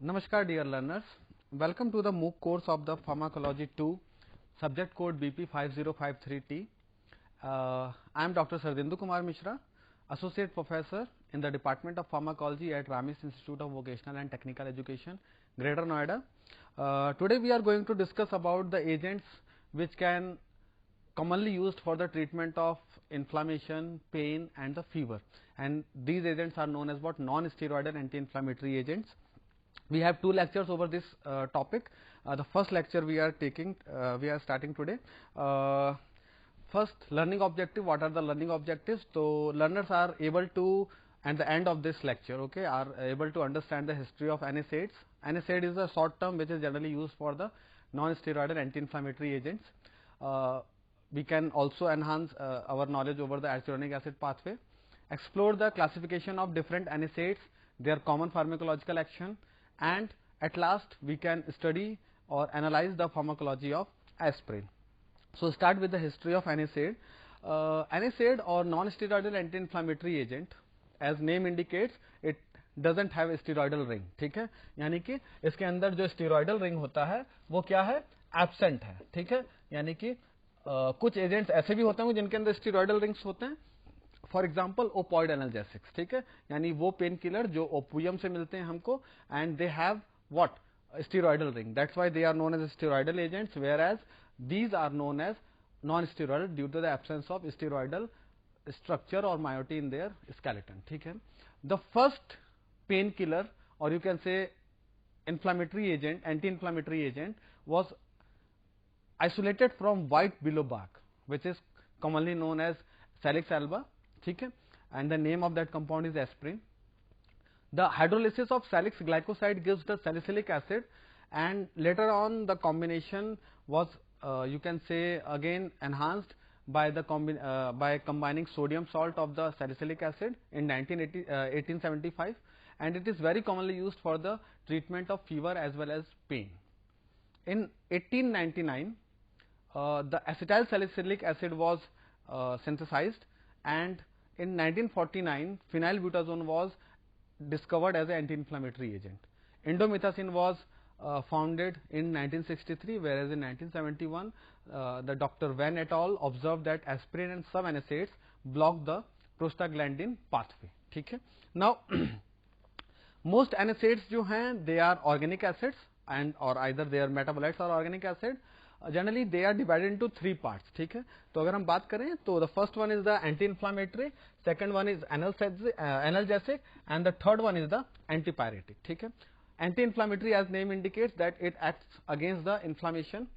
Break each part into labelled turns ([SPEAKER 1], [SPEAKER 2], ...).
[SPEAKER 1] Namaskar dear learners, welcome to the MOOC course of the Pharmacology 2, subject code BP5053T. I am Dr. Sardindu Kumar Mishra, Associate Professor in the Department of Pharmacology at Ramis Institute of Vocational and Technical Education, Greater Noida. Today we are going to discuss about the agents which can commonly used for the treatment of inflammation, pain and the fever, and these agents are known as what non-steroidal anti-inflammatory agents. We have two lectures over this topic. The first lecture we are starting today. First, learning objective. What are the learning objectives? So learners are able to, at the end of this lecture, okay, are able to understand the history of NSAIDs. NSAID is a short term which is generally used for the non-steroidal anti-inflammatory agents. We can also enhance our knowledge over the arachidonic acid pathway, explore the classification of different NSAIDs, their common pharmacological action, and at last we can study or analyze the pharmacology of aspirin. So start with the history of NSAID. NSAID or non-steroidal anti-inflammatory agent, as name indicates, it doesn't have a steroidal ring. ठीक है, यानी कि इसके अंदर जो steroidal ring होता है वो क्या है, absent है. ठीक है, यानी कि कुछ एजेंट्स ऐसे भी होते हैं जिनके अंदर स्टीरॉयडल रिंग्स होते हैं. For example opioid analgesics. ठीक है, यानी वो पेन किलर जो ओपियम से मिलते हैं हमको, and they have what, steroidal ring. That's why they are known as steroidal agents, whereas these are known as non-steroidal due to the absence of steroidal structure or moiety in their skeleton. ठीक है, the first pain killer or you can say inflammatory agent, anti-inflammatory agent was isolated from white willow bark, which is commonly known as Salix alba. ठीक है, and the name of that compound is aspirin. The hydrolysis of Salix glycoside gives the salicylic acid, and later on the combination was you can say again enhanced by the by combining sodium salt of the salicylic acid in 1875, and it is very commonly used for the treatment of fever as well as pain. In 1899, the acetyl salicylic acid was synthesized, and in 1949 phenylbutazone was discovered as an anti-inflammatory agent. Indomethacin was founded in 1963, whereas in 1971 the Dr. Venn et al. Observed that aspirin and some NSAIDs block the prostaglandin pathway. ठीक है, now most NSAIDs जो हैं they are organic acids and or either their metabolites are organic acid. Generally they are divided into three parts. ठीक है, तो अगर हम बात करें तो the first one is the anti-inflammatory, second one is analgesic, and the third one is the antipyretic. ठीक है, anti-inflammatory as name indicates that it acts against the inflammation.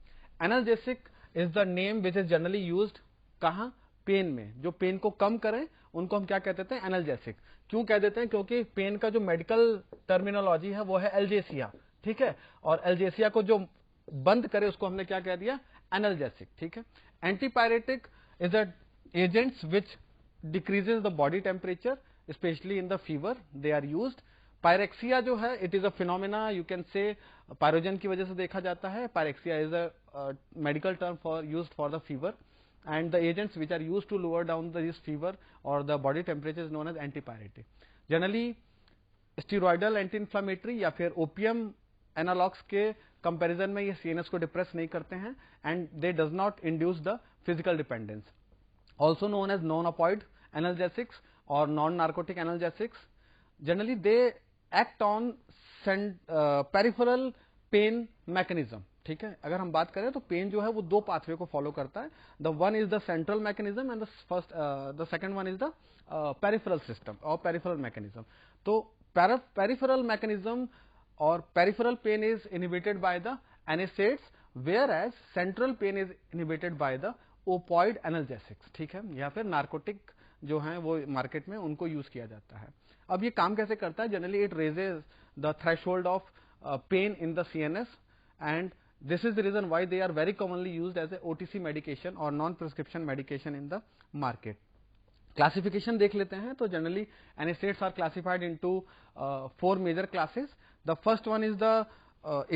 [SPEAKER 1] Analgesic is the name which is generally used कहाँ, pen में. जो pen को कम करें उनको हम क्या कहते हैं, एनाल्जेसिक. क्यों कह देते हैं, क्योंकि पेन का जो मेडिकल टर्मिनोलॉजी है वो है एल्जेसिया. ठीक है, और एल्जेसिया को जो बंद करे उसको हमने क्या कह दिया, एनाल्जेसिक. ठीक है, antipyretic is a agents which decreases the body temperature specially in the fever, they are used. Pyrexia जो है it is a phenomena, you can say pyrogen की वजह से देखा जाता है. Pyrexia is a medical term for used for the fever, and the agents which are used to lower down this fever or the body temperature is known as antipyretic. Generally steroidal anti-inflammatory या फिर opium analogs के comparison में ये CNS को depress नहीं करते हैं, and they does not induce the physical dependence. Also known as non-opioid analgesics or non-narcotic analgesics. Generally they act on peripheral pain mechanism. ठीक है, अगर हम बात करें तो पेन जो है वो दो पाथवे को फॉलो करता है. The one is the central mechanism and the second one is the peripheral system और पेरिफेरल मैकेनिज्म. तो पेरिफेरल मैकेनिज्म और peripheral pain is inhibited by the NSAIDs, whereas central pain is inhibited by the opioid analgesics. ठीक है, या फिर narcotic जो हैं वो मार्केट में उनको यूज किया जाता है. अब ये काम कैसे करता है, generally it raises the threshold of pain in the CNS, and this is the reason why they are very commonly used as a OTC medication or non-prescription medication in the market. Classification देख लेते हैं तो generally NSAIDs are classified into four major classes. The first one is the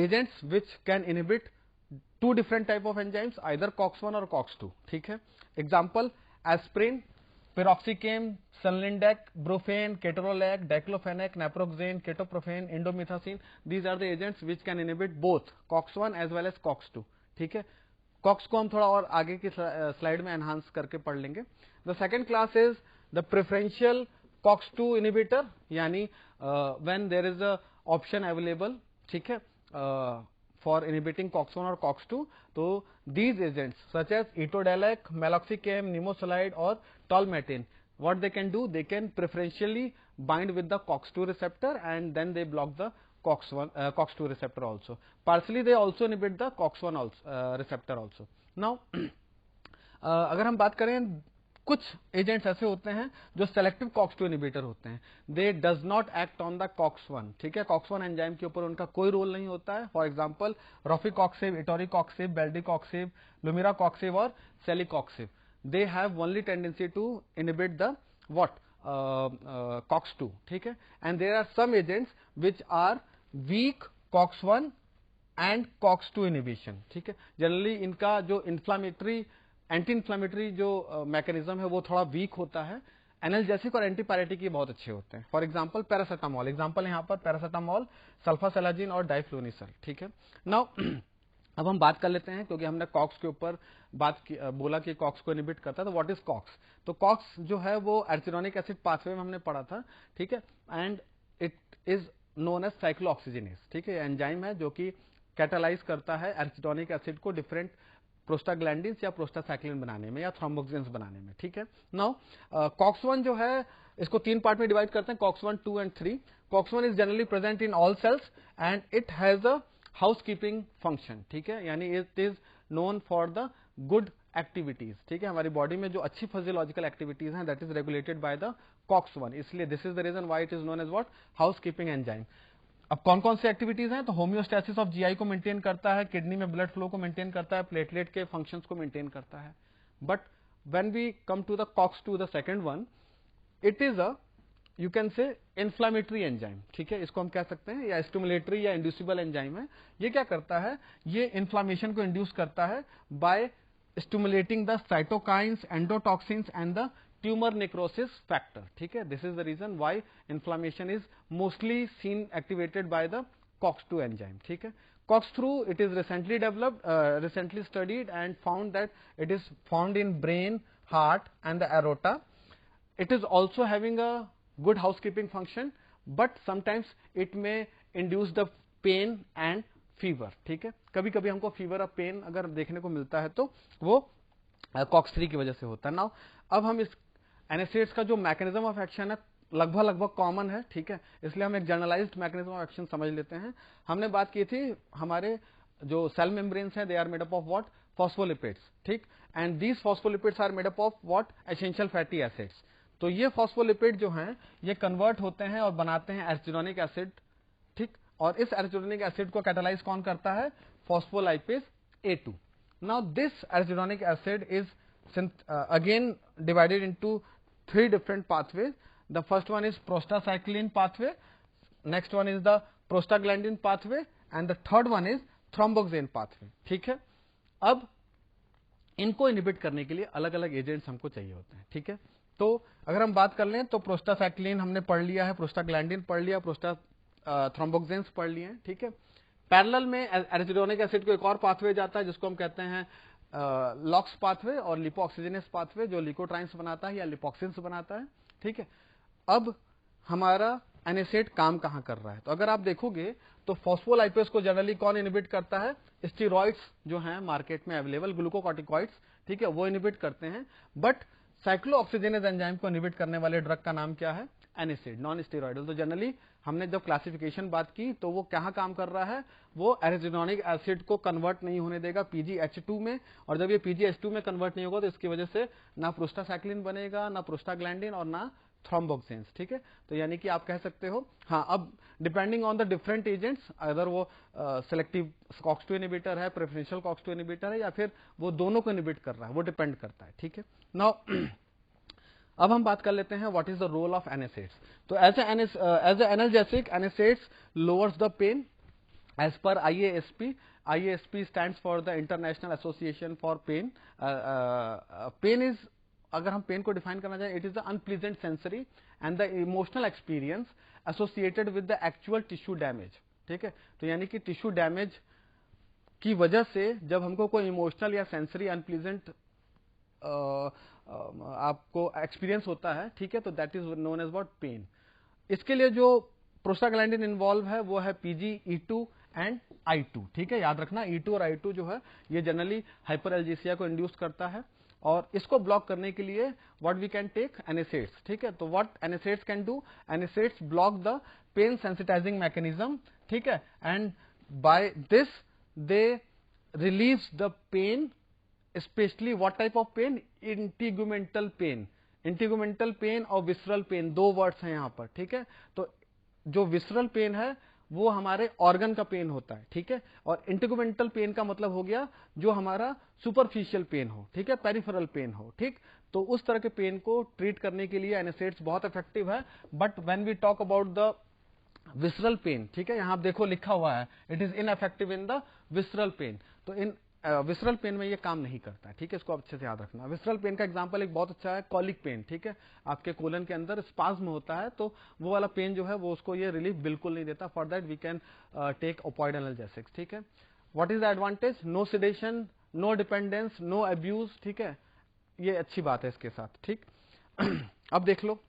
[SPEAKER 1] agents which can inhibit two different type of enzymes, either COX-1 or COX-2. ठीक है, example aspirin piroxicam, sulindac, brufen, ketorolac, diclofenac, naproxen, ketoprofen, indomethacin, these are the agents which can inhibit both COX-1 as well as COX-2. ठीक है, COX को हम थोड़ा और आगे की स्लाइड में एनहांस करके पढ़ लेंगे. The second class is the preferential COX-2 inhibitor, यानी when there is a option available, ठीक है, for inhibiting COX-1 or COX-2. तो these agents such as etodalac, meloxicam, nimesulide or tolmetin, what they can do, they can preferentially bind with the COX-2 receptor and then they block the COX-2 receptor also. Partially they also inhibit the COX-1 also, receptor also. Now अगर हम बात करें, कुछ agents ऐसे होते हैं जो selective COX-2 inhibitor होते हैं. दे does not act on the COX-1. ठीक है, COX-1 एंजाइम के ऊपर उनका कोई रोल नहीं होता है. फॉर एग्जांपल रोफिकॉक्सिब, इटोरिकॉक्सिब, बेल्डिकॉक्सिब, लुमिराकॉक्सिब और celecoxib. They have only tendency to inhibit the what COX-2. ठीक है, and there are some agents which are weak COX-1 and COX-2 inhibition. ठीक है, जनरली इनका जो इन्फ्लामेटरी, एंटी इन्फ्लामेटरी जो मैकेनिज्म है वो थोड़ा वीक होता है. एनाल्जेसिक और एंटीपायरेटिक ये बहुत अच्छे होते हैं. फॉर एग्जांपल पैरासिटामोल, एग्जांपल यहाँ पर पैरासिटामोल, सल्फासेलाजिन और डाइफ्लूनिसल. ठीक है, नाउ अब हम बात कर लेते हैं, क्योंकि हमने COX के ऊपर बोला कि COX को इनहिबिट करता है. तो व्हाट इज COX? तो COX जो है वो एर्जिडोनिक एसिड पाथवे में हमने पढ़ा था. ठीक है, and it is known as cyclooxygenase. ठीक है, एंजाइम है जो कि कैटालाइज करता है एर्जिडोनिक एसिड को डिफरेंट प्रोस्टाग्लैंडिन्स या प्रोस्टासाइक्लिन बनाने में या थ्रोम्बोक्सिन्स बनाने में. ठीक है, नाउ COX-1 जो है इसको तीन पार्ट में डिवाइड करते हैं, COX-1, 2 and 3. COX-1 is generally present in all cells and it has a housekeeping function. ठीक है, यानी it is known for the good activities. ठीक है, हमारी बॉडी में जो अच्छी फिजियोलॉजिकल एक्टिविटीज हैं that is regulated by the COX-1. इसलिए this is the reason why it is known as what, housekeeping enzyme. अब कौन कौन सी एक्टिविटीज हैं? तो होम्योस्टैसिस ऑफ जीआई को मेंटेन करता है, किडनी में ब्लड फ्लो को मेंटेन करता है, प्लेटलेट के फंक्शंस को मेंटेन करता है. But when we come to the COX-2, the second one, it is a, you can say, inflammatory enzyme. ठीक है, इसको हम कह सकते हैं, या स्टिमुलेटरी या इंड्यूसिबल एंजाइम है. ये क्या करता है? ये इन्फ्लामेशन को इंड्यूस करता है by stimulating the cytokines, endotoxins and the tumor necrosis factor. ठीक है, this is the reason why inflammation is mostly seen activated by the COX-2 enzyme. ठीक है, COX-2 it is recently developed, recently studied and found that it is found in brain, heart and the aorta. It is also having a good housekeeping function, but sometimes it may induce the pain and fever. ठीक है, कभी कभी हमको fever और pen अगर देखने को मिलता है तो वो COX-3 की वजह से होता है. नाउ अब हम इस NSAIDs का जो मैकेनिज्म ऑफ एक्शन है लगभग कॉमन है. ठीक है, इसलिए हम एक जनरलाइज्ड मैकेनिज्म ऑफ एक्शन समझ लेते हैं. हमने बात की थी हमारे जो सेल मेम्ब्रेन्स हैं, they are made up of what, phospholipids. ठीक, and these phospholipids are made up of what, essential fatty acids. तो ये फॉस्फोलिपिड जो हैं ये कन्वर्ट होते हैं और बनाते हैं एर्जिडोनिक एसिड. ठीक, और इस एर्जिडोनिक एसिड को कैटालाइज कौन करता है? Phospholipase A2. Now this arachidonic acid is again divided into three different pathways. The first one is prostacyclin pathway, next one is the prostaglandin pathway and the third one is thromboxane pathway. ठीक है, अब इनको inhibit करने के लिए अलग अलग agents हमको चाहिए होते हैं. ठीक है, तो अगर हम बात कर लें तो प्रोस्टासाइक्लिन हमने पढ़ लिया है, प्रोस्टाग्लैंडिन पढ़ लिया, थ्रोम्बोक्सेन्स पढ़ लिए हैं. ठीक है, पैरेलल में एर्जिडोनिक एसिड को एक और पाथवे जाता है जिसको हम कहते हैं लॉक्स पाथवे और लिपोऑक्सीजिनेस पाथवे, जो लिकोट्राइन्स बनाता है या लिपोक्सिन्स बनाता है. ठीक है, अब हमारा NSAID काम कहां कर रहा है? तो अगर आप देखोगे तो फॉस्फोलाइपेज को जनरली कौन इनहिबिट करता है? स्टेरॉइड्स जो हैं मार्केट में अवेलेबल, ग्लूकोकॉर्टिकॉइड्स. ठीक है, वो इनहिबिट करते हैं. बट साइक्लोऑक्सीजिनेज एंजाइम को इनहिबिट करने वाले ड्रग का नाम क्या है? NSAID, non steroidal. तो जनरली हमने जब क्लासिफिकेशन बात की तो वो कहां काम कर रहा है? वो एर्जिडोनिक एसिड को कन्वर्ट नहीं होने देगा PGH2 में, और जब ये PGH2 में कन्वर्ट नहीं होगा तो इसकी वजह से ना प्रोस्टासाइक्लिन बनेगा, ना प्रोस्टाग्लैंडिन और ना थ्रोम्बोक्सेन्स. ठीक है, तो यानी कि आप कह सकते हो, हाँ, अब depending on the different agents, अगर वो सेलेक्टिव COX-2 इनहिबिटर है, प्रेफरेंशियल COX-2 इनहिबिटर है, या फिर वो दोनों को इनहिबिट कर रहा है, वो डिपेंड करता है. ठीक है, नाउ अब हम बात कर लेते हैं what is the role of NSAIDs. तो as a analgesic NSAIDs lowers the pain as per IASP. IASP stands for the International Association for Pain. Pain is अगर हम पेन को डिफाइन करना चाहें, it is the unpleasant sensory and the emotional experience associated with the actual tissue damage. ठीक है, तो यानी कि टिश्यू डैमेज की वजह से जब हमको कोई इमोशनल या सेंसरी अनप्लीजेंट आपको एक्सपीरियंस होता है, ठीक है, तो that is known as what pain. इसके लिए जो प्रोस्टाग्लैंडिन इन्वॉल्व है वो है PGE2 एंड I2। ठीक है, याद रखना E2 और I2 जो है ये जनरली हाइपरएल्जेसिया को इंड्यूस करता है, और इसको ब्लॉक करने के लिए what we can take NSAIDs. ठीक है, तो what NSAIDs can do, NSAIDs block the pain sensitising mechanism. ठीक है, and by this they relieve the pain, specially what type of pain, integumental pain. Integumental pain और visceral pain, दो words हैं यहां पर। ठीक है, तो जो विसरल पेन है वो हमारे ऑर्गन का पेन होता है। ठीक है, और इंटीगुमेंटल पेन का मतलब हो गया जो हमारा सुपरफिशियल पेन हो, ठीक है, पेरिफेरल पेन हो। ठीक, तो उस तरह के पेन को ट्रीट करने के लिए एनेसेड्स बहुत इफेक्टिव है। But when we talk about the visceral pain, ठीक है, यहां आप देखो लिखा हुआ है it is ineffective in the visceral pain, तो इन विसरल पेन में ये काम नहीं करता है। ठीक है, इसको अच्छे से याद रखना। विसरल पेन का एग्जांपल एक बहुत अच्छा है कॉलिक पेन। ठीक है, आपके कोलन के अंदर स्पाज्म होता है, तो वो वाला पेन जो है वो उसको ये रिलीफ बिल्कुल नहीं देता। For that we can take opioid analgesics. ठीक है, what is the advantage, no sedation, no dependence, no abuse. ठीक है, ये अच्छी बात है इसके साथ। ठीक अब देख लो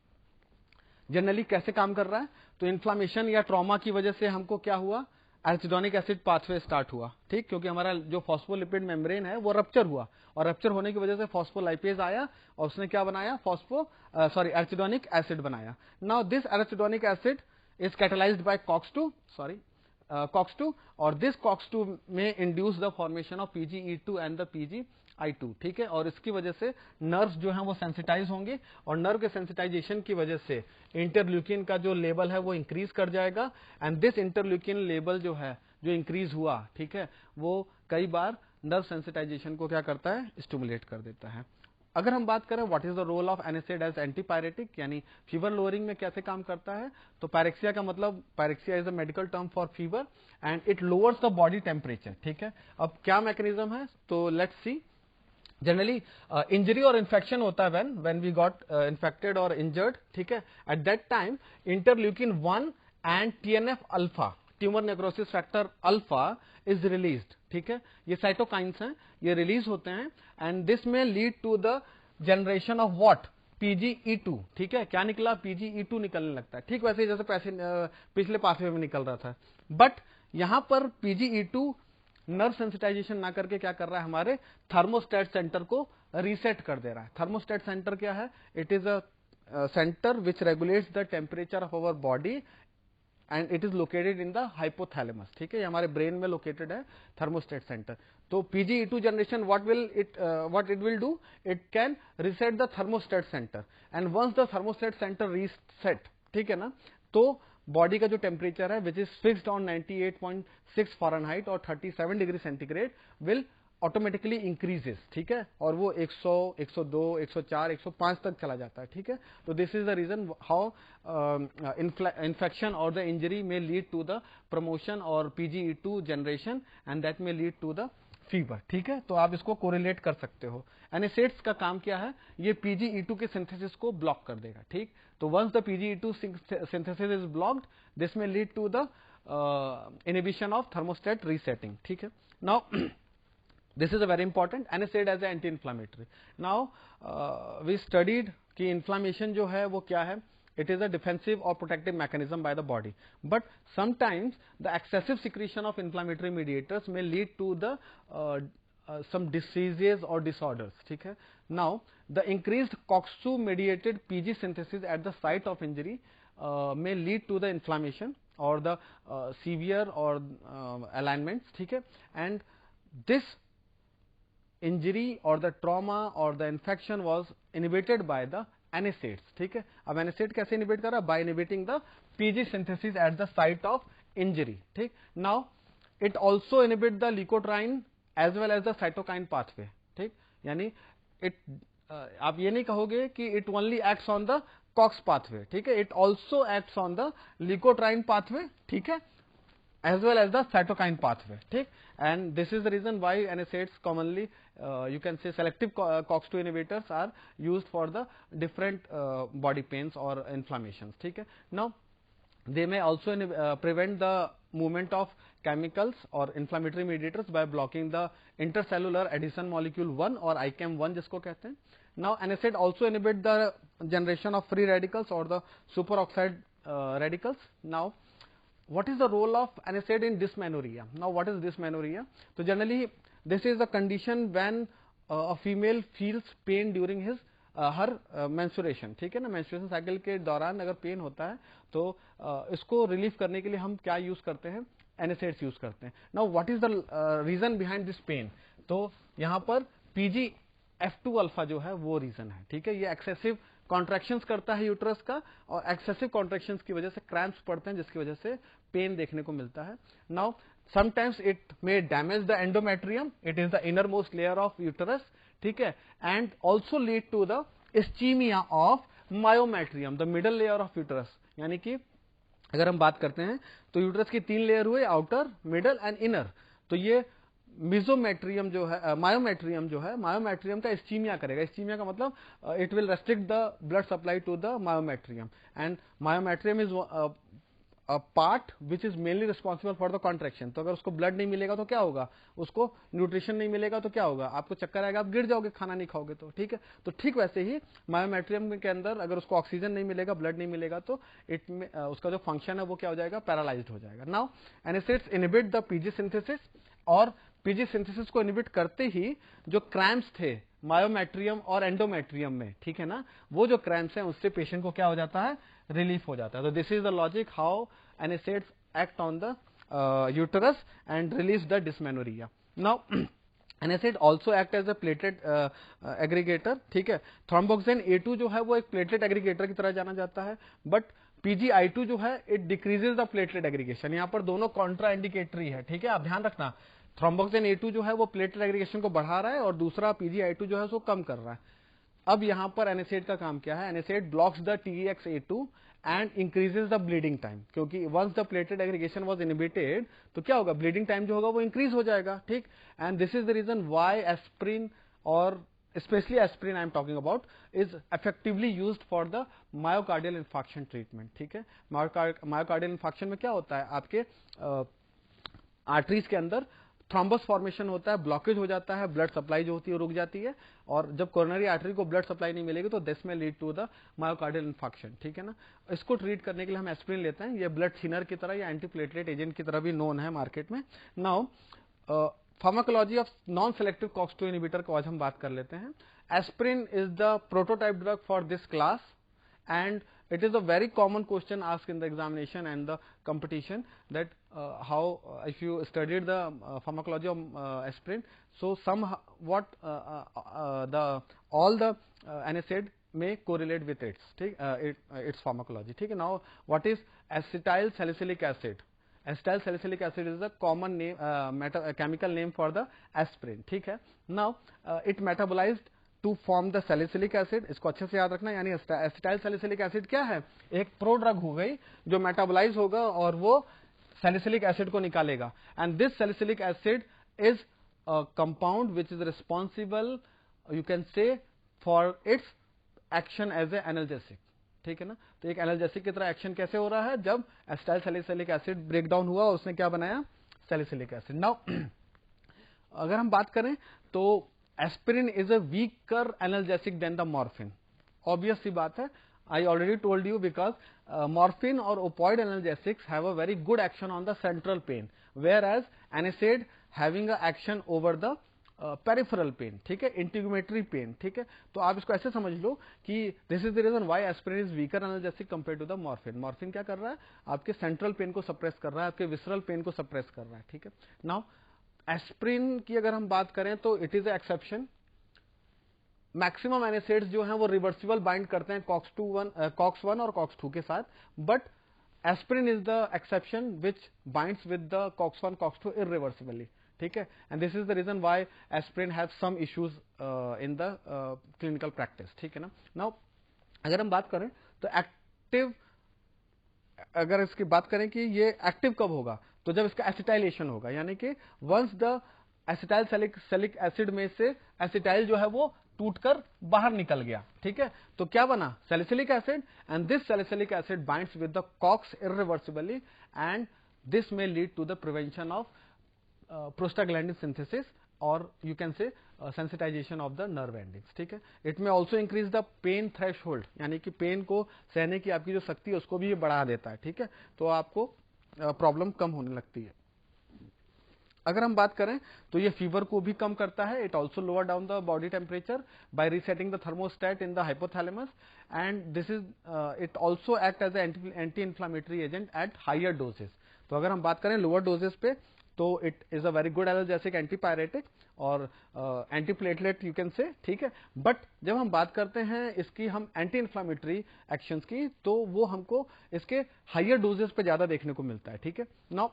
[SPEAKER 1] जनरली कैसे काम कर रहा है। तो इन्फ्लामेशन या ट्रॉमा की वजह से हमको क्या हुआ, एराचिडोनिक एसिड पाथवे स्टार्ट हुआ। ठीक, क्योंकि हमारा जो फॉस्फोलिपिड मेम्ब्रेन है वो रप्चर हुआ, और रप्चर होने की वजह से फॉस्फोलाइपेज आया और उसने क्या बनाया, एराचिडोनिक एसिड बनाया। Now this arachidonic acid is catalysed by COX-2, और this COX-2 may induce the formation of PGE2 and the PGI2। ठीक है, और इसकी वजह से नर्व्स जो हैं वो सेंसिटाइज होंगे, और नर्व के सेंसिटाइजेशन की वजह से इंटरल्यूकिन का जो लेवल है वो इंक्रीज कर जाएगा। एंड दिस इंटरल्यूकिन लेवल जो है जो इंक्रीज हुआ, ठीक है, वो कई बार नर्व सेंसिटाइजेशन को क्या करता है, स्टिमुलेट कर देता है। अगर हम बात करें what is the role of NSAID as antipyretic, यानी फीवर लोअरिंग में कैसे काम करता है, तो पायरेक्सिया का मतलब, pyrexia is a medical term for fever and it lowers the body temperature. ठीक है, अब क्या मैकेनिज्म है, तो लेट्स सी। जनरली इंजरी और इन्फेक्शन होता है व्हेन वी गॉट इन्फेक्टेड और इंजर्ड। ठीक है, at that time interleukin 1 and TNF alpha, tumour necrosis factor alpha, is released. ठीक है, ये साइटोकाइंस हैं, ये रिलीज होते हैं, एंड दिस में lead to the generation of what, PGE2। ठीक है, क्या निकला, PGE2 निकलने लगता है। ठीक वैसे ही जैसे पिछले पाथवे में निकल रहा था, बट यहां पर PGE2 नर्व सेंसिटाइजेशन ना करके क्या कर रहा है, हमारे थर्मोस्टेट सेंटर को रीसेट कर दे रहा है। थर्मोस्टेट सेंटर क्या है, it is a centre which regulates the temperature of our body and it is located in the hypothalamus. ठीक है, ये हमारे ब्रेन में लोकेटेड है थर्मोस्टेट सेंटर। तो PGE2 generation what it will do, it can reset the thermostat center, and once the thermostat center reset, ठीक है ना, तो बॉडी का जो टेम्परेचर है which is fixed on 98.6 Fahrenheit और 37 degree centigrade will automatically increases. ठीक है, और वो 100, 102, 104, 105 तक चला जाता है। ठीक है, तो this is the reason how infection और द इंजरी में लीड टू द प्रमोशन और PGE2 जनरेशन, एंड दैट में लीड टू द फीवर। ठीक है, तो आप इसको कोरिलेट कर सकते हो। एनेसेड्स का काम क्या है, ये PGE2 के सिंथेसिस को ब्लॉक कर देगा। ठीक, तो once the PGE2 synthesis is blocked, this में lead to the inhibition of thermostat resetting. ठीक है, now this is a very important, NSAID as an anti-inflammatory. Now we studied कि inflammation जो है वो क्या है, it is a defensive or protective mechanism by the body, but sometimes the excessive secretion of inflammatory mediators may lead to the some diseases or disorders. ठीक है, now the increased COX-2 mediated PG synthesis at the site of injury may lead to the inflammation or the severe or alignments. ठीक है, and this injury or the trauma or the infection was inhibited by the NSAIDs. ठीक है, अब NSAID कैसे inhibit कर रहा है, by inhibiting the PG synthesis at the site of injury. ठीक, now it also inhibit the leukotriene as well as the cytokine pathway. ठीक, यानी आप ये नहीं कहोगे कि it only acts on the COX pathway. ठीक है, it also acts on the leukotriene pathway. ठीक है, as well as the cytokine pathway, ठीक. And this is the reason why NSAIDs commonly you can say selective COX-2 inhibitors are used for the different body pains or inflammations, ठीक है. Now they may also prevent the movement of chemicals or inflammatory mediators by blocking the intercellular adhesion molecule 1 or ICAM1 जिसको कहते हैं. Now NSAID also inhibit the generation of free radicals or the superoxide radicals. Now what is the role of NSAID in dysmenorrhea? Now what is dysmenorrhea? So generally this is a condition when a female feels pain during her menstruation, ठीक है ना. menstruation cycle के दौरान अगर pen होता है तो इसको रिलीफ करने के लिए हम क्या यूज करते हैं, NSAIDs यूज करते हैं. Now what is the reason behind this pain? तो यहाँ पर PGF2 अल्फा जो है वो रीजन है, ठीक है. ये एक्सेसिव कॉन्ट्रैक्शंस करता है यूट्रस का और एक्सेसिव कॉन्ट्रैक्शंस की वजह से क्रैम्प्स पड़ते हैं जिसकी वजह से पेन देखने को मिलता है. Now sometimes it may damage the endometrium, it is the innermost layer of uterus, ठीक है. And also lead to the ischaemia of myometrium, the middle layer of uterus. यानी कि अगर हम बात करते हैं तो यूट्रस की 3 लेयर हुए, आउटर, मिडल एंड इनर. तो ये मिजोमेट्रियम जो है, मायोमेट्रियम जो है, मायोमेट्रियम का इस्चीमिया करेगा. इस्चीमिया का मतलब it will restrict the blood supply to the myometrium. And myometrium is a part which is mainly responsible for the contraction. तो अगर उसको ब्लड नहीं मिलेगा तो क्या होगा, उसको न्यूट्रिशन नहीं मिलेगा तो क्या होगा, आपको चक्कर आएगा, आप गिर जाओगे खाना नहीं खाओगे तो, ठीक है. तो ठीक वैसे ही मायोमेट्रियम के अंदर अगर उसको ऑक्सीजन नहीं मिलेगा, ब्लड नहीं मिलेगा तो उसका जो फंक्शन है वो क्या हो जाएगा, पैरालाइज्ड हो जाएगा. Now NSAIDs inhibit the PG synthesis, और पीजी सिंथेसिस को इनहिबिट करते ही जो क्रैम्प्स थे मायोमेट्रियम और एंडोमेट्रियम में, ठीक है ना, वो जो क्रैम्प्स हैं उससे पेशेंट को क्या हो जाता है, रिलीफ हो जाता है. तो this is the logic how NSAIDs act on the uterus and release the dysmenorrhoea. Now NSAID also act as a platelet aggregator, ठीक है. थ्रोम्बोक्सिन A2 जो है वो एक प्लेटलेट एग्रीगेटर की तरह जाना जाता है, बट PGI2 जो है it decreases the platelet aggregation. यहाँ पर दोनों कॉन्ट्रा इंडिकेटरी है, ठीक है. आप ध्यान रखना, थ्रोम्बोक्सिन A2 जो है वो प्लेटलेट एग्रीगेशन को बढ़ा रहा है और दूसरा PGI2 जो है उसको कम कर रहा है. अब यहाँ पर NSAID का काम क्या है, NSAID blocks the TEX-A2 and increases the bleeding time, क्योंकि once the platelet aggregation was inhibited तो क्या होगा, ब्लीडिंग टाइम जो होगा वो इंक्रीज हो जाएगा, ठीक. And this is the reason why aspirin, और specially aspirin I am talking about, is effectively used for the myocardial infarction treatment, ठीक है. मायोकार्डियल इन्फार्क्शन में क्या होता है, आपके आर्टरीज के अंदर थ्रोम्बस फॉर्मेशन होता है, ब्लॉकेज हो जाता है, ब्लड सप्लाई जो होती है रुक जाती है, और जब कोरोनरी आर्टरी को ब्लड सप्लाई नहीं मिलेगी तो दिस में lead to the myocardial infarction, ठीक है ना. इसको ट्रीट करने के लिए हम एस्प्रिन लेते हैं. ये ब्लड थिनर की तरह या एंटीप्लेटलेट एजेंट की तरह भी नोन है मार्केट में. Now pharmacology of non selective COX-2 inhibitor को आज हम बात कर लेते हैं. Aspirin is the prototype drug for this class, and it is a very common question asked in the examination and the competition that how if you studied the pharmacology of aspirin, so somewhat all the NSAID may correlate with its pharmacology, ठीक है. Now what is acetyl salicylic acid? Acetyl salicylic acid is the common name, chemical name for the aspirin, ठीक है. Now it metabolized to form the salicylic acid. इसको अच्छे से याद रखना, यानी एसिटाइल सैलिसिलिक एसिड क्या है, एक प्रो ड्रग हो गई जो मेटाबोलाइज होगा और वो सैलिसिलिक एसिड को निकालेगा. And this salicylic acid is a compound which is responsible, you can say, for its action as a analgesic, ठीक है ना. तो एक एनाल्जेसिक की तरह एक्शन कैसे हो रहा है, जब acetyl salicylic acid break down हुआ, उसने क्या बनाया, सैलिसिलिक एसिड. नाउ अगर हम बात करें तो aspirin is a weaker analgesic than the morphine. Obvious सी बात है, I already told you, because morphine और opioid analgesics have a very good action on the central pain, whereas NSAID having a action over the peripheral pain, ठीक है, इंटीग्यूमेटरी pen, ठीक है. तो आप इसको ऐसे समझ लो कि this is the reason why aspirin is weaker analgesic compare to the morphine. Morphine क्या कर रहा है, आपके सेंट्रल पेन को सप्रेस कर रहा है, आपके विसरल पेन को सप्रेस कर रहा है, ठीक है. नाउ एस्प्रिन की अगर हम बात करें तो it is a exception. Maximum NSAIDs जो हैं वो रिवर्सिबल बाइंड करते हैं COX-1 और COX-2 के साथ, but aspirin is the exception which binds with the COX-1 COX-2 irreversibly, ठीक है. And this is the reason why aspirin have some issues in the clinical practice, ठीक है ना. नाउ अगर हम बात करें तो एक्टिव, अगर इसकी बात करें कि ये एक्टिव कब होगा, तो जब इसका एसिटाइलेशन होगा, यानी कि once the acetyl salicylic acid में से एसिटाइल जो है वो टूटकर बाहर निकल गया, ठीक है, तो क्या बना, salicylic acid, and this salicylic acid binds with the cox irreversibly and this may lead to the prevention of prostaglandin synthesis or you can say sensitization of the nerve endings, ठीक है. It may also increase the pain threshold, यानी कि pen को सहने की आपकी जो शक्ति है उसको भी ये बढ़ा देता है, ठीक है, तो आपको प्रॉब्लम कम होने लगती है. अगर हम बात करें तो ये फीवर को भी कम करता है. It also lower down the body temperature by resetting the thermostat in the hypothalamus and this is it also act as anti inflammatory agent at higher doses. तो अगर हम बात करें लोअर डोजेस पे तो it is a very good analgesic, antipyretic और antiplatelet you can say, ठीक है. बट जब हम बात करते हैं इसकी हम एंटी इन्फ्लामेटरी एक्शंस की तो वो हमको इसके हायर डोजेस पे ज्यादा देखने को मिलता है, ठीक है. Now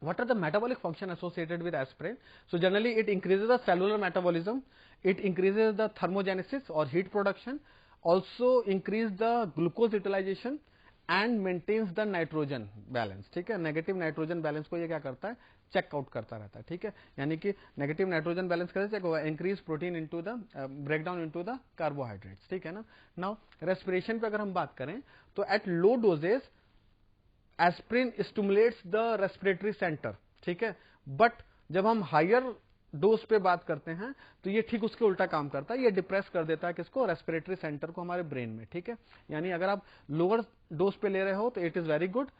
[SPEAKER 1] what are the metabolic function associated with aspirin? So generally it increases the cellular metabolism, it increases the thermogenesis or heat production, also increase the glucose utilization and maintains the nitrogen balance, ठीक है. Negative nitrogen balance को ये क्या करता है, check out करता रहता है, ठीक है. यानी कि नेगेटिव नाइट्रोजन बैलेंस कैसे चेक होगा, increase protein into the breakdown into the carbohydrates, ठीक है ना. नाउ रेस्पिरेशन पे अगर हम बात करें तो at low doses aspirin stimulates the respiratory centre, ठीक है. बट जब हम हायर डोज पे बात करते हैं तो ये ठीक उसके उल्टा काम करता है, ये डिप्रेस कर देता है किसको, रेस्पिरेटरी सेंटर को हमारे ब्रेन में, ठीक है. यानी अगर आप लोअर डोज पे ले रहे हो तो it is very good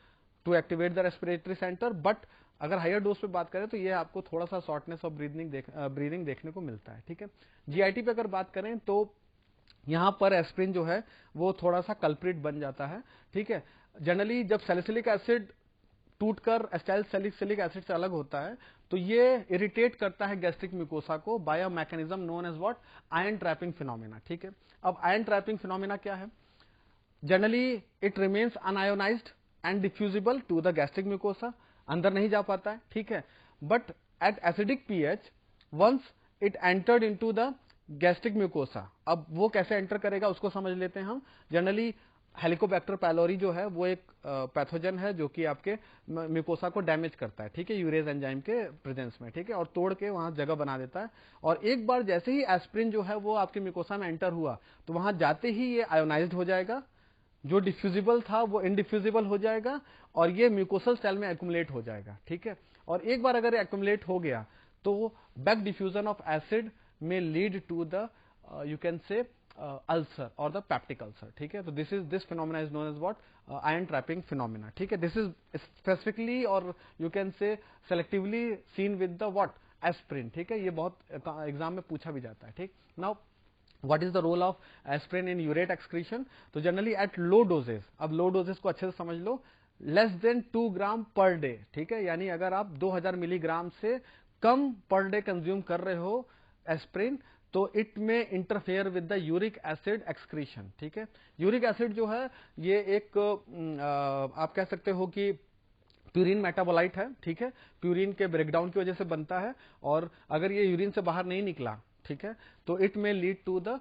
[SPEAKER 1] to activate the respiratory centre, but अगर हायर डोज पे बात करें तो ये आपको थोड़ा सा शॉर्टनेस ऑफ ब्रीदिंग देखने को मिलता है, ठीक है. जीआईटी पे अगर बात करें तो यहां पर एस्प्रिन जो है वो थोड़ा सा कल्प्रिट बन जाता है, ठीक है. जनरली जब सैलिसिलिक एसिड टूटकर एस्टाइल सैलिसिलिक एसिड से अलग होता है तो ये इरिटेट करता है गैस्ट्रिक म्यूकोसा को by a mechanism known as what, ion trapping phenomena, ठीक है. अब आयन ट्रैपिंग फिनोमेना क्या है, generally it remains unionised and diffusible to the gastric mucosa, अंदर नहीं जा पाता है, ठीक है. But at acidic pH once it entered into the gastric mucosa, अब वो कैसे एंटर करेगा उसको समझ लेते हैं हम. जनरली हेलिकोबैक्टर पायलोरी जो है वो एक पैथोजन है जो कि आपके म्यूकोसा को डैमेज करता है, ठीक है, यूरेज एंजाइम के प्रेजेंस में, ठीक है, और तोड़ के वहां जगह बना देता है. और एक बार जैसे ही एस्प्रिन जो है वो आपके म्यूकोसा में एंटर हुआ तो वहां जाते ही ये आयोनाइज्ड हो जाएगा, जो डिफ्यूजिबल था वो इनडिफ्यूजिबल हो जाएगा और ये म्यूकोसल सेल में एक्युमुलेट हो जाएगा, ठीक है. और एक बार अगर एक्युमुलेट हो गया तो बैक डिफ्यूजन ऑफ एसिड में lead to the you can say ulcer और द पैप्टिक अल्सर, ठीक है. तो this phenomena is known as what, ion trapping phenomena, ठीक है. दिस इज स्पेसिफिकली और you can say selectively seen with the what, aspirin, ठीक है. ये बहुत एग्जाम में पूछा भी जाता है, ठीक. Now what is the role of aspirin in urate excretion? तो जनरली एट लो डोजेस, अब लो डोजेस को अच्छे से समझ लो, लेस देन 2 ग्राम पर डे, ठीक है. यानी अगर आप 2000 मिलीग्राम से कम पर डे कंज्यूम कर रहे हो एस्प्रिन तो इट में interfere with the uric acid excretion, ठीक है. यूरिक एसिड जो है ये एक आप कह सकते हो कि प्यूरिन मेटाबोलाइट है, ठीक है, प्यूरिन के ब्रेकडाउन की वजह से बनता है और अगर ये यूरिन से बाहर नहीं निकला, ठीक है, तो इट में lead to the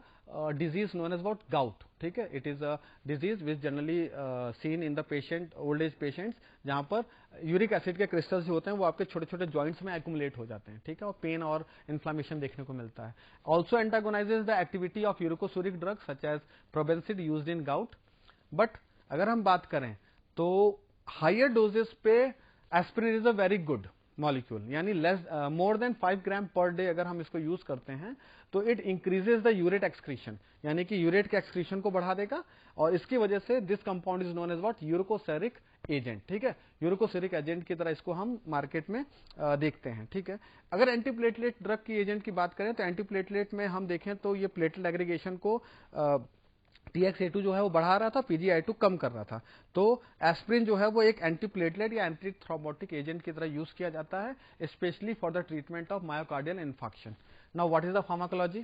[SPEAKER 1] disease known as what, gout, ठीक है. It is a disease which generally seen in the patient, old age patients, जहां पर यूरिक एसिड के क्रिस्टल्स जो होते हैं वो आपके छोटे छोटे जॉइंट्स में एक्युमुलेट हो जाते हैं, ठीक है, और पेन और इन्फ्लामेशन देखने को मिलता है. Also antagonises the activity of uricosuric drugs such as probenecid used in gout. But अगर हम बात करें तो हायर डोजेस पे aspirin is a very good molecule, यानी less more than 5 gram per day अगर हम इसको यूज करते हैं तो it increases the urate excretion, यानी कि यूरेट के एक्सक्रीशन को बढ़ा देगा और इसकी वजह से this compound is known as what, uricosuric agent, ठीक है. यूरिकोसेरिक एजेंट की तरह इसको हम मार्केट में देखते हैं, ठीक है. अगर एंटीप्लेटलेट ड्रग की एजेंट की बात करें तो एंटीप्लेटलेट में हम देखें तो ये प्लेटलेट एग्रीगेशन को TXA2 जो है वो बढ़ा रहा था, PGI2 कम कर रहा था. तो एस्प्रिन जो है वो एक एंटीप्लेटलेट या एंटी थ्रोम्बोटिक एजेंट की तरह यूज किया जाता है, specially for the treatment of myocardial infarction. Now what is the pharmacology,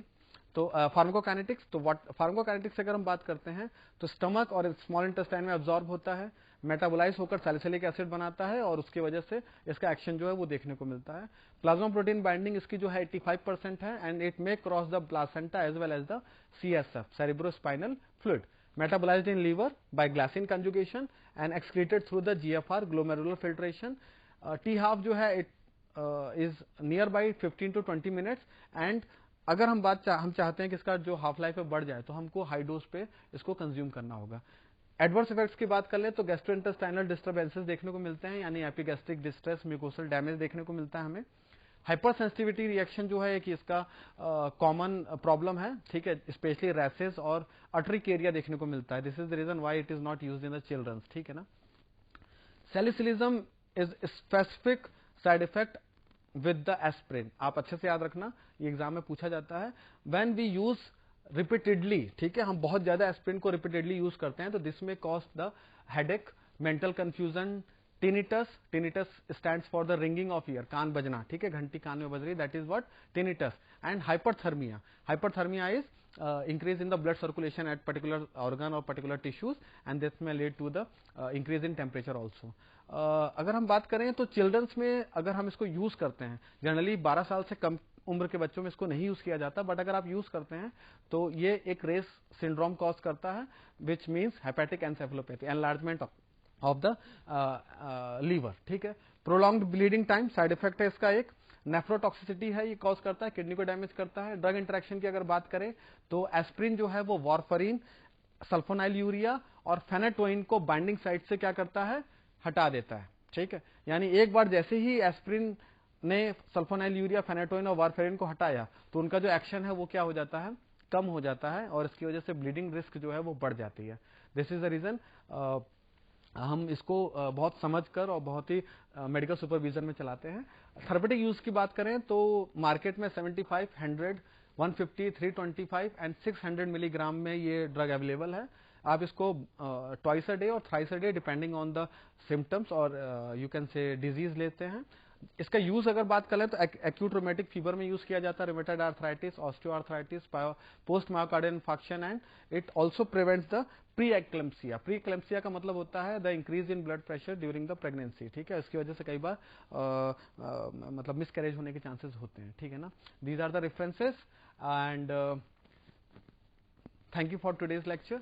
[SPEAKER 1] तो फार्माकोकाइनेटिक्स, तो फार्माकोकाइनेटिक्स अगर हम बात करते हैं तो स्टमक और स्मॉल इंटेस्टाइन में अब्सॉर्ब होता है, मेटाबोलाइज होकर सैलिसिलिक एसिड बनाता है और उसकी वजह से इसका एक्शन जो है वो देखने को मिलता है. प्लाज्मा प्रोटीन बाइंडिंग इसकी जो है 85% है and it may cross the placenta as well as the CSF, cerebrospinal fluid, metabolized in liver by glycine conjugation and excreted through the GFR, glomerular filtration. T half जो है it is near by 15 to 20 minutes, and अगर हम चाहते हैं कि इसका जो half life है बढ़ जाए तो हमको हाई डोज पे इसको कंज्यूम करना होगा। एडवर्स इफेक्ट्स की बात कर ले तो गैस्ट्रोइंटेस्टाइनल डिस्टर्बेंसेस देखने को मिलते हैं, यानी एपिगैस्ट्रिक डिस्ट्रेस, म्यूकोसल डैमेज देखने को मिलता है हमें। हाइपर सेंसिटिविटी रिएक्शन जो है कि इसका कॉमन प्रॉब्लम है, ठीक है, स्पेशली रैसेस और अट्रिकेरिया देखने को मिलता है। This is the reason why it is not used in the childrens, ठीक है ना। Salicylism is specific side effect with the aspirin. आप अच्छे से याद रखना, ये एग्जाम में पूछा जाता है। व्हेन वी यूज रिपीटेडली, ठीक है, हम बहुत ज्यादा एस्प्रिन को रिपीटेडली यूज करते हैं तो this may cause the headache, mental confusion, tinnitus. Tinnitus stands for the ringing of ear, कान बजना, ठीक है, घंटी कान में बज रही, that is what tinnitus. And hyperthermia, hyperthermia is increase in the blood circulation at particular organ or particular tissues, and this may lead to the increase in temperature also. अगर हम बात करें तो चिल्ड्रंस में अगर हम इसको यूज करते हैं, जनरली 12 साल से कम उम्र के बच्चों में इसको नहीं यूज किया जाता, बट अगर आप यूज करते हैं तो ये एक रेस सिंड्रोम कॉज करता है, which means hepatic encephalopathy, enlargement of the liver, ठीक है। Prolonged bleeding time side effect है इसका एक। नेफ्रोटॉक्सिसिटी है, ये कॉज करता है, किडनी को डैमेज करता है। ड्रग इंटरेक्शन की अगर बात करें तो एस्प्रिन जो है वो वारफरीन, सल्फोनाइल यूरिया और फेनेटोइन को बाइंडिंग साइट से क्या करता है, हटा देता है, ठीक है। यानी एक बार जैसे ही एस्प्रिन ने सल्फोनाइल यूरिया, फेनेटोइन और वारफरीन को हटाया तो उनका जो एक्शन है वो क्या हो जाता है, कम हो जाता है, और इसकी वजह से ब्लीडिंग रिस्क जो है वो बढ़ जाती है। दिस इज द रीजन हम इसको बहुत समझकर और बहुत ही मेडिकल सुपरविजन में चलाते हैं। थेरेपेटिक यूज की बात करें तो मार्केट में 75, 100, 150, 325 एंड 600 मिलीग्राम में ये ड्रग अवेलेबल है। आप इसको ट्वाइस अ डे और thrice a day depending on the symptoms और यू कैन से डिजीज लेते हैं। इसका यूज अगर बात करें तो एक्यूट रोमेटिक फीवर में यूज किया जाता है, rheumatoid arthritis, osteoarthritis, post myocardial infarction, and it also prevents the pre eclampsia. Pre eclampsia का मतलब होता है the increase in blood pressure during the pregnancy, ठीक है। इसकी वजह से कई बार मतलब मिसकैरेज होने के चांसेस होते हैं, ठीक है ना। These are the references and thank you for today's lecture.